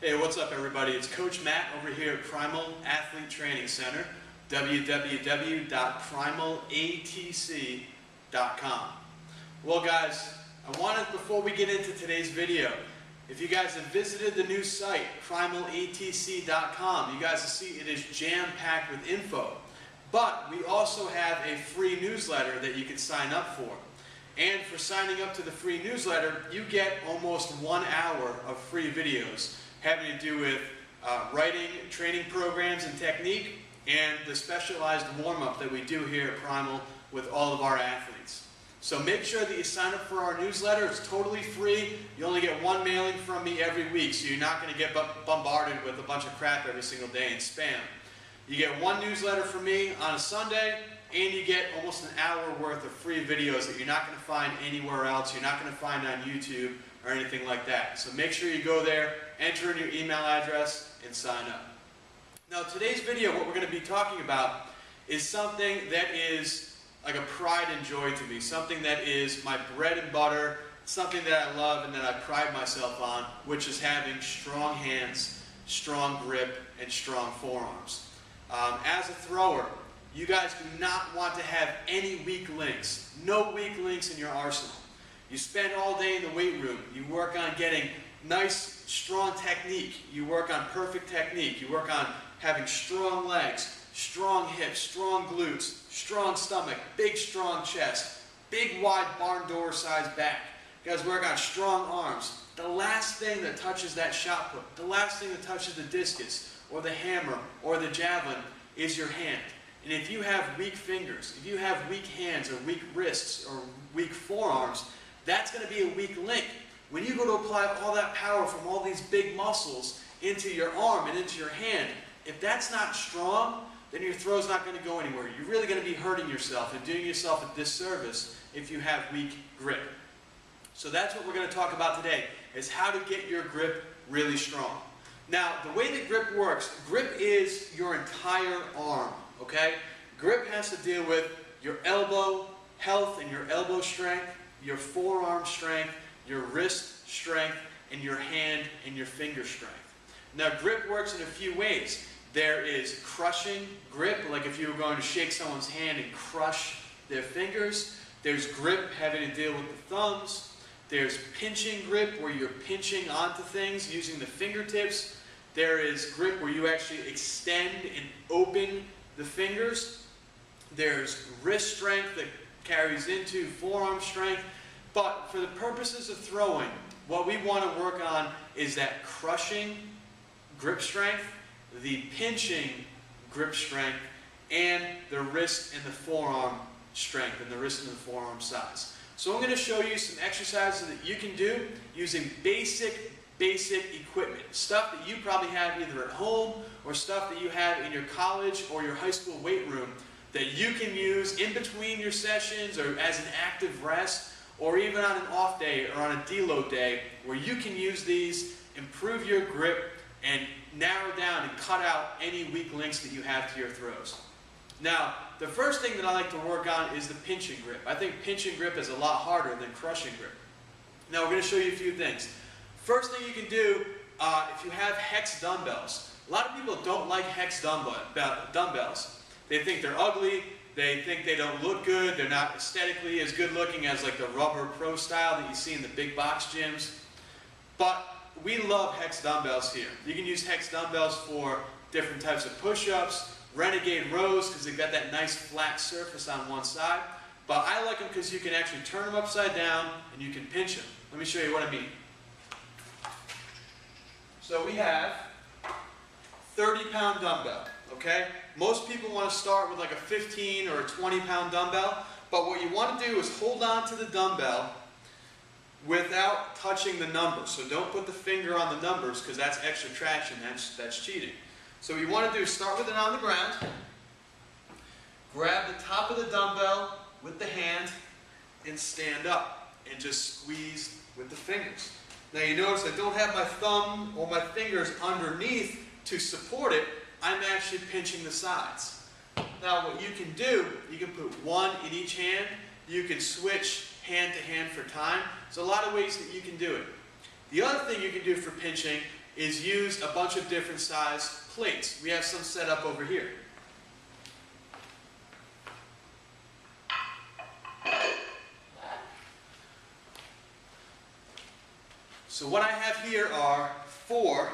Hey, what's up everybody? It's Coach Matt over here at Primal Athlete Training Center, www.primalatc.com. Well guys, before we get into today's video, if you guys have visited the new site, primalatc.com, you guys will see it is jam-packed with info. But we also have a free newsletter that you can sign up for. And for signing up to the free newsletter, you get almost 1 hour of free videos having to do with writing, training programs and technique, and the specialized warm-up that we do here at Primal with all of our athletes. So make sure that you sign up for our newsletter. It's totally free. You only get one mailing from me every week, so you're not going to get bombarded with a bunch of crap every single day and spam. You get one newsletter from me on a Sunday, and you get almost an hour worth of free videos that you're not going to find anywhere else. You're not going to find on YouTube or anything like that. So make sure you go there, enter in your email address, and sign up. Now today's video, what we're going to be talking about is something that is like a pride and joy to me, something that is my bread and butter, something that I love and that I pride myself on, which is having strong hands, strong grip, and strong forearms. As a thrower, you guys do not want to have any weak links, no weak links in your arsenal. You spend all day in the weight room. You work on getting nice, strong technique. You work on perfect technique. You work on having strong legs, strong hips, strong glutes, strong stomach, big, strong chest, big, wide barn door sized back. You guys work on strong arms. The last thing that touches that shot put, the last thing that touches the discus or the hammer or the javelin is your hand. And if you have weak fingers, if you have weak hands or weak wrists or weak forearms, that's going to be a weak link. When you go to apply all that power from all these big muscles into your arm and into your hand, if that's not strong, then your throw's not going to go anywhere. You're really going to be hurting yourself and doing yourself a disservice if you have weak grip. So that's what we're going to talk about today, is how to get your grip really strong. Now, the way that grip works, grip is your entire arm, okay? Grip has to deal with your elbow health and your elbow strength, your forearm strength, your wrist strength, and your hand and your finger strength. Now, grip works in a few ways. There is crushing grip, like if you were going to shake someone's hand and crush their fingers. There's grip having to deal with the thumbs. There's pinching grip, where you're pinching onto things using the fingertips. There is grip where you actually extend and open the fingers. There's wrist strength that carries into forearm strength. But for the purposes of throwing, what we want to work on is that crushing grip strength, the pinching grip strength, and the wrist and the forearm strength, and the wrist and the forearm size. So I'm going to show you some exercises that you can do using basic equipment, stuff that you probably have either at home or stuff that you have in your college or your high school weight room that you can use in between your sessions or as an active rest, or even on an off day or on a deload day, where you can use these, improve your grip, and narrow down and cut out any weak links that you have to your throws. Now, the first thing that I like to work on is the pinching grip. I think pinching grip is a lot harder than crushing grip. Now, we're going to show you a few things. First thing you can do, if you have hex dumbbells. A lot of people don't like hex dumbbells. They think they're ugly. They think they don't look good. They're not aesthetically as good looking as like the rubber pro style that you see in the big box gyms. But we love hex dumbbells here. You can use hex dumbbells for different types of push-ups, Renegade Rows, because they've got that nice flat surface on one side. But I like them because you can actually turn them upside down and you can pinch them. Let me show you what I mean. So we have 30-pound dumbbell, okay? Most people want to start with like a 15 or a 20-pound dumbbell, but what you want to do is hold on to the dumbbell without touching the numbers. So don't put the finger on the numbers, because that's extra traction, that's cheating. So what you want to do is start with it on the ground, grab the top of the dumbbell with the hand, and stand up, and just squeeze with the fingers. Now you notice I don't have my thumb or my fingers underneath to support it. I'm actually pinching the sides. Now what you can do, you can put one in each hand. You can switch hand to hand for time. There's a lot of ways that you can do it. The other thing you can do for pinching is use a bunch of different size plates. We have some set up over here. So what I have here are 4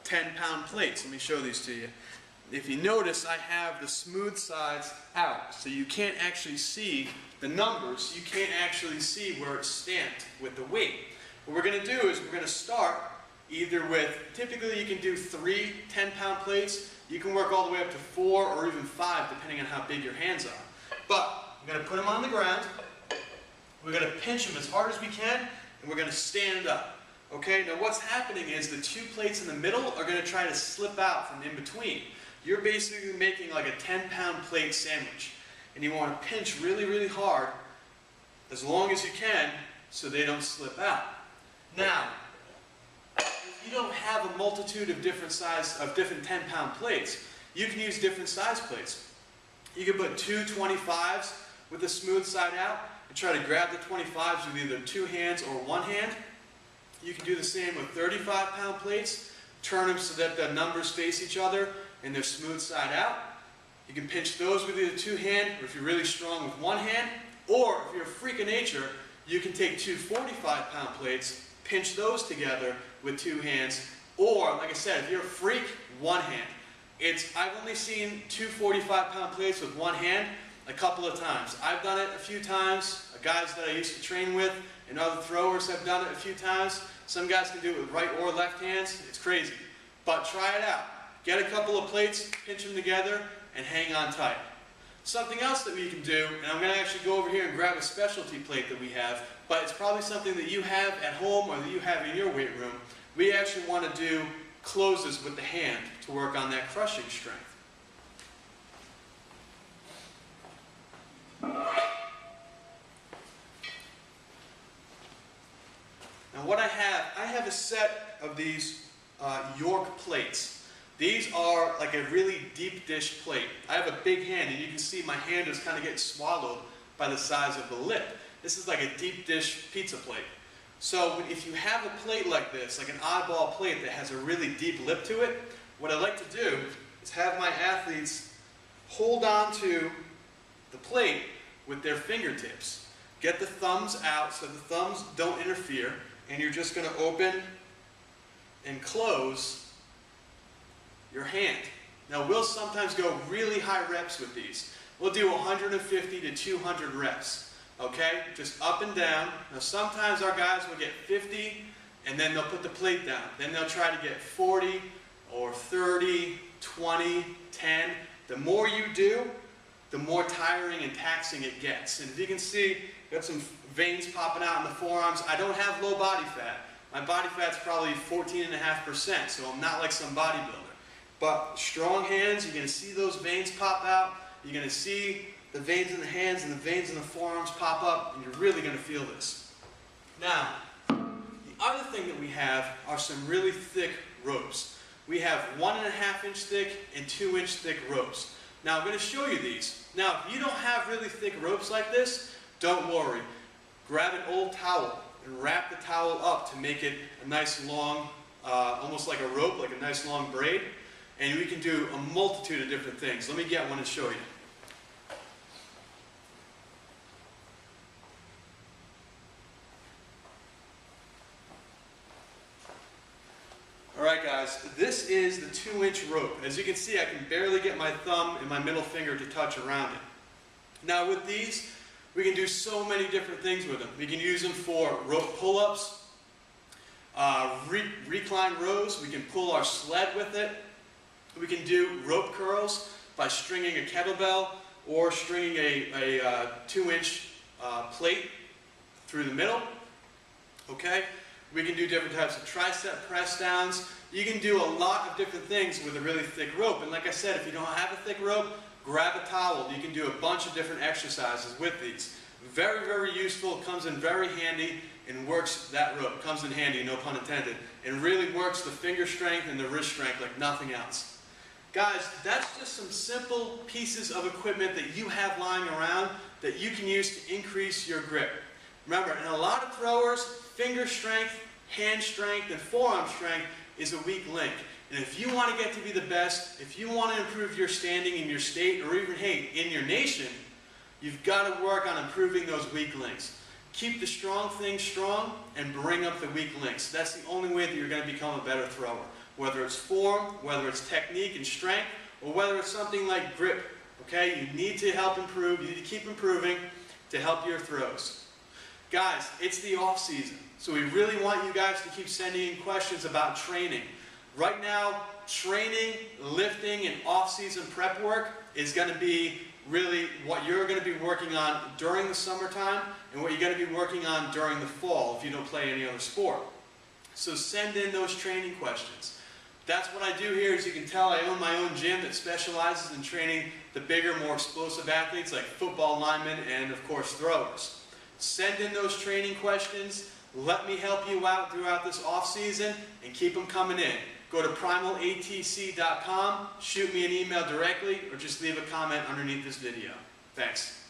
10-pound plates. Let me show these to you. If you notice, I have the smooth sides out, so you can't actually see the numbers. You can't actually see where it's stamped with the weight. What we're going to do is we're going to start either with, typically you can do 3 10-pound plates. You can work all the way up to 4 or even 5, depending on how big your hands are. But we're going to put them on the ground. We're going to pinch them as hard as we can, and we're going to stand up. Okay, now what's happening is the 2 plates in the middle are going to try to slip out from in between. You're basically making like a 10-pound plate sandwich. And you want to pinch really, really hard, as long as you can, so they don't slip out. Now, if you don't have a multitude of different 10-pound plates, you can use different size plates. You can put 2 25s with the smooth side out and try to grab the 25s with either 2 hands or 1 hand. You can do the same with 35-pound plates. Turn them so that the numbers face each other and they're smooth side out. You can pinch those with either 2 hand, or if you're really strong with 1 hand. Or if you're a freak of nature, you can take 2 45-pound plates, pinch those together with 2 hands. Or, like I said, if you're a freak, 1 hand. I've only seen 2 45-pound plates with 1 hand a couple of times. I've done it a few times. Guys that I used to train with and other throwers have done it a few times. Some guys can do it with right or left hands. It's crazy. But try it out. Get a couple of plates, pinch them together, and hang on tight. Something else that we can do, and I'm going to actually go over here and grab a specialty plate that we have, but it's probably something that you have at home or that you have in your weight room. We actually want to do closes with the hand to work on that crushing strength. Now what I have a set of these York plates. These are like a really deep dish plate. I have a big hand, and you can see my hand is kind of getting swallowed by the size of the lip. This is like a deep dish pizza plate. So if you have a plate like this, like an oddball plate that has a really deep lip to it, what I like to do is have my athletes hold on to the plate with their fingertips. Get the thumbs out so the thumbs don't interfere, and you're just going to open and close your hand. Now we'll sometimes go really high reps with these. We'll do 150 to 200 reps. Okay? Just up and down. Now sometimes our guys will get 50 and then they'll put the plate down. Then they'll try to get 40 or 30, 20, 10. The more you do, the more tiring and taxing it gets. And if you can see, got some veins popping out in the forearms. I don't have low body fat. My body fat's probably 14.5%, so I'm not like some bodybuilder. But strong hands, you're going to see those veins pop out. You're going to see the veins in the hands and the veins in the forearms pop up, and you're really going to feel this. Now, the other thing that we have are some really thick ropes. We have 1.5 inch thick and 2 inch thick ropes. Now, I'm going to show you these. Now, if you don't have really thick ropes like this, don't worry. Grab an old towel and wrap the towel up to make it a nice long, almost like a rope, like a nice long braid. And we can do a multitude of different things. Let me get one and show you. Alright guys, this is the 2 inch rope. As you can see, I can barely get my thumb and my middle finger to touch around it. Now with these, we can do so many different things with them. We can use them for rope pull-ups, recline rows. We can pull our sled with it. We can do rope curls by stringing a kettlebell or stringing a 2 inch plate through the middle. Okay? We can do different types of tricep press downs. You can do a lot of different things with a really thick rope. And like I said, if you don't have a thick rope, grab a towel. You can do a bunch of different exercises with these. Very, very useful. Comes in very handy and works that rope. Comes in handy, no pun intended. And really works the finger strength and the wrist strength like nothing else. Guys, that's just some simple pieces of equipment that you have lying around that you can use to increase your grip. Remember, in a lot of throwers, finger strength, hand strength, and forearm strength is a weak link. And if you want to get to be the best, if you want to improve your standing in your state, or even, hey, in your nation, you've got to work on improving those weak links. Keep the strong things strong and bring up the weak links. That's the only way that you're going to become a better thrower. Whether it's form, whether it's technique and strength, or whether it's something like grip. Okay, you need to help improve, you need to keep improving to help your throws. Guys, it's the off season, so we really want you guys to keep sending in questions about training. Right now, training, lifting, and off-season prep work is going to be really what you're going to be working on during the summertime and what you're going to be working on during the fall if you don't play any other sport. So send in those training questions. That's what I do here. As you can tell, I own my own gym that specializes in training the bigger, more explosive athletes like football linemen and, of course, throwers. Send in those training questions. Let me help you out throughout this off-season and keep them coming in. Go to primalatc.com, shoot me an email directly, or just leave a comment underneath this video. Thanks.